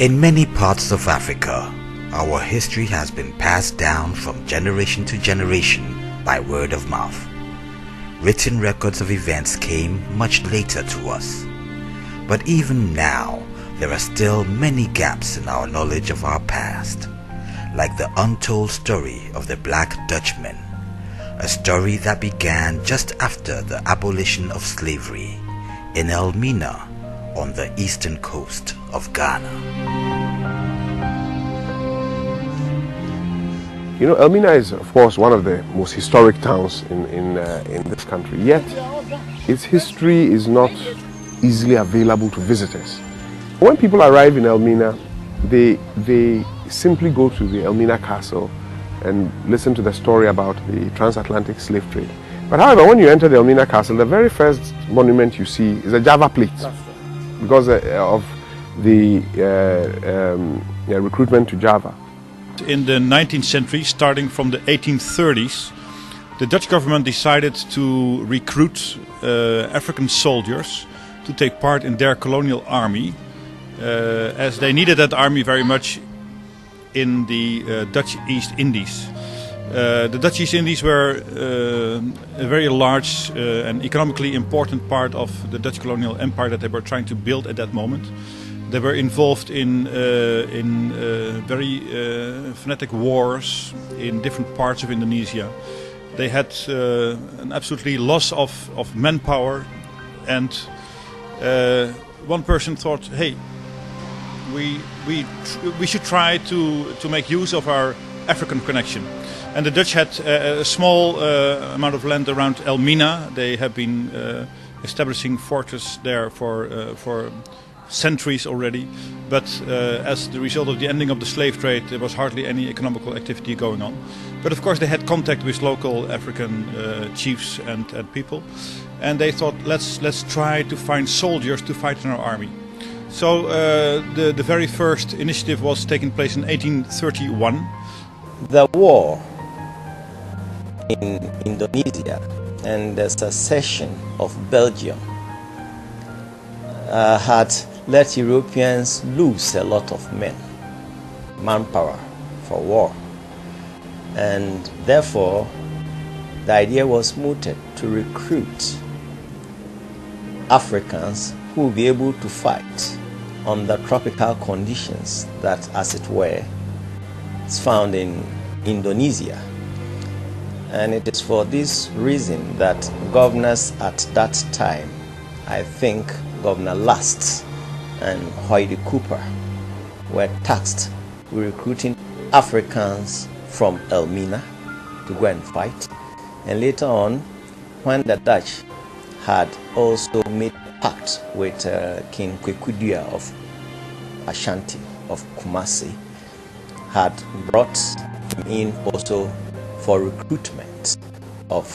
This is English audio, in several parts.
In many parts of Africa, our history has been passed down from generation to generation by word of mouth. Written records of events came much later to us. But even now, there are still many gaps in our knowledge of our past, like the untold story of the Black Dutchmen, a story that began just after the abolition of slavery in Elmina on the eastern coast of Ghana. You know, Elmina is, of course, one of the most historic towns in this country. Yet, its history is not easily available to visitors. When people arrive in Elmina, they simply go to the Elmina Castle and listen to the story about the transatlantic slave trade. But however, when you enter the Elmina Castle, the very first monument you see is a Java plate, because of the recruitment to Java. In the 19th century, starting from the 1830s, the Dutch government decided to recruit African soldiers to take part in their colonial army, as they needed that army very much in the Dutch East Indies. The Dutch East Indies were a very large and economically important part of the Dutch colonial empire that they were trying to build at that moment. They were involved in very fanatic wars in different parts of Indonesia. They had an absolutely loss of manpower, and one person thought, hey, we should try to make use of our African connection. And the Dutch had a small amount of land around Elmina. They have been establishing fortresses there for centuries already. But as the result of the ending of the slave trade, there was hardly any economical activity going on. But of course they had contact with local African chiefs and people. And they thought, let's try to find soldiers to fight in our army. So the very first initiative was taking place in 1831. The war in Indonesia and the secession of Belgium had let Europeans lose a lot of manpower for war, and therefore the idea was mooted to recruit Africans who will be able to fight under tropical conditions that, as it were, is found in Indonesia. And it is for this reason that governors at that time, I think Governor Last and Hoyde Cooper, were tasked with recruiting Africans from Elmina to go and fight. And later on, when the Dutch had also made pact with King Kwekudua of Ashanti, of Kumasi, had brought him in also for recruitment of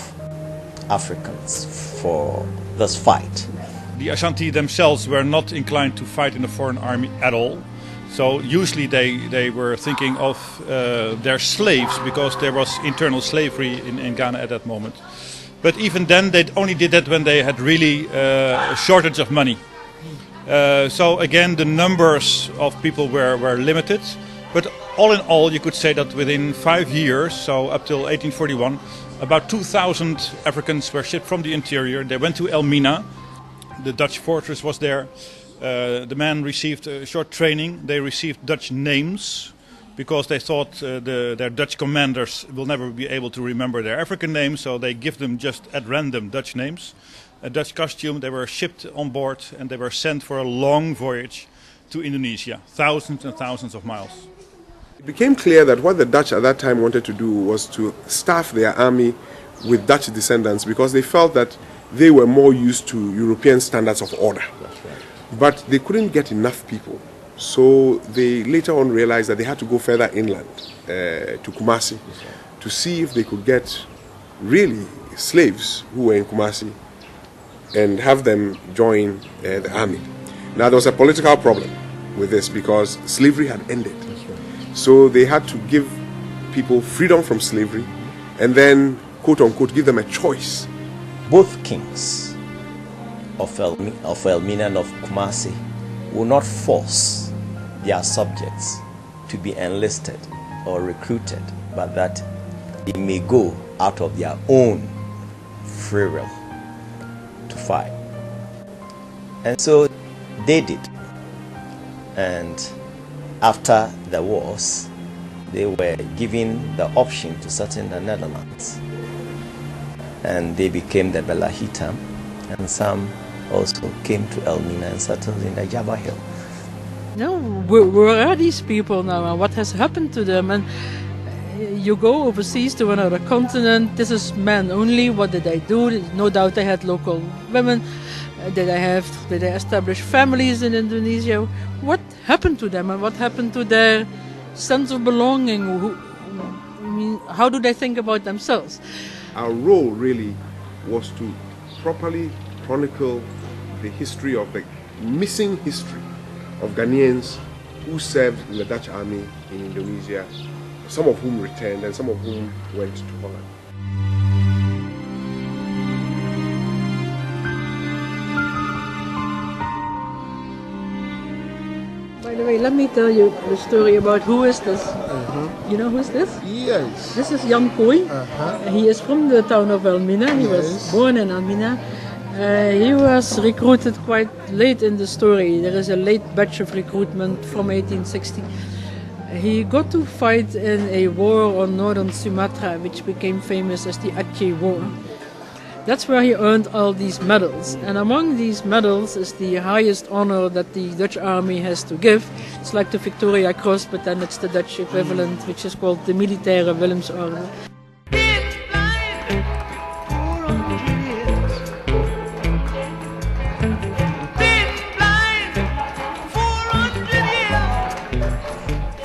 Africans for this fight. The Ashanti themselves were not inclined to fight in a foreign army at all. So usually they were thinking of their slaves, because there was internal slavery in Ghana at that moment. But even then they only did that when they had really a shortage of money. So again, the numbers of people were limited. But all in all, you could say that within 5 years, so up till 1841, about 2,000 Africans were shipped from the interior. They went to Elmina. The Dutch fortress was there. The men received short training. They received Dutch names, because they thought their Dutch commanders will never be able to remember their African names, so they give them just at random Dutch names. A Dutch costume. They were shipped on board and they were sent for a long voyage to Indonesia, thousands and thousands of miles. It became clear that what the Dutch at that time wanted to do was to staff their army with Dutch descendants, because they felt that they were more used to European standards of order. That's right. But they couldn't get enough people. So they later on realized that they had to go further inland to Kumasi to see if they could get really slaves who were in Kumasi and have them join the army. Now there was a political problem with this, because slavery had ended. So they had to give people freedom from slavery and then, quote unquote, give them a choice. Both kings of Elmina and of Kumasi will not force their subjects to be enlisted or recruited, but that they may go out of their own free will to fight. And so they did. And after the wars, they were given the option to settle in the Netherlands. And they became the Belanda Hitam, and some also came to Elmina and settled in the Java Hill. No, where are these people now, and what has happened to them? And you go overseas to another continent, this is men only, what did they do? No doubt they had local women. Did they establish families in Indonesia? What happened to them, and what happened to their sense of belonging? How do they think about themselves? Our role really was to properly chronicle the history of the missing history of Ghanaians who served in the Dutch army in Indonesia, some of whom returned and some of whom went to Holland. By the way, let me tell you the story about who is this. You know who's this? Yes. This is Jan Kooi. He is from the town of Elmina. He was born in Elmina. He was recruited quite late in the story. There is a late batch of recruitment from 1860. He got to fight in a war on northern Sumatra, which became famous as the Aceh War. That's where he earned all these medals. And among these medals is the highest honor that the Dutch army has to give. It's like the Victoria Cross, but then it's the Dutch equivalent, which is called the Militaire Willemsorde.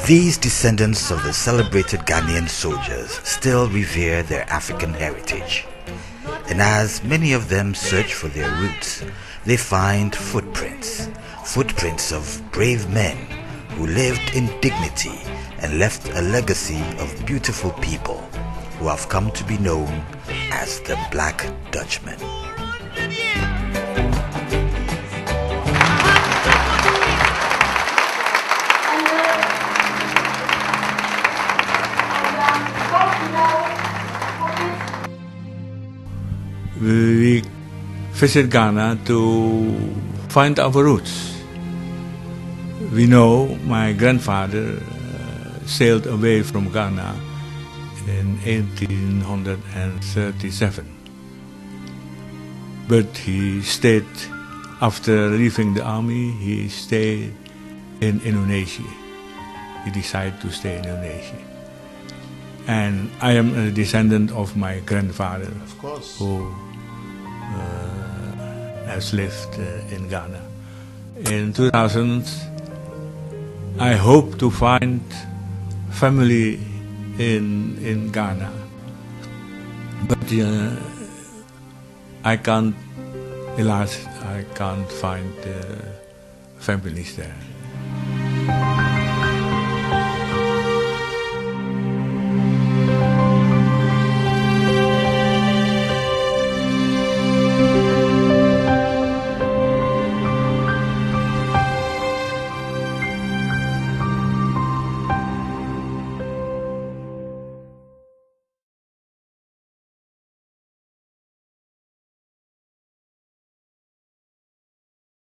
These descendants of the celebrated Ghanaian soldiers still revere their African heritage. And as many of them search for their roots, they find footprints of brave men who lived in dignity and left a legacy of beautiful people who have come to be known as the Black Dutchmen. We visit Ghana to find our roots. We know my grandfather sailed away from Ghana in 1837. But he stayed, after leaving the army, he stayed in Indonesia. He decided to stay in Indonesia. And I am a descendant of my grandfather, Of course. who has lived in Ghana. In 2000, I hope to find family in Ghana, but I can't, alas, I can't find families there.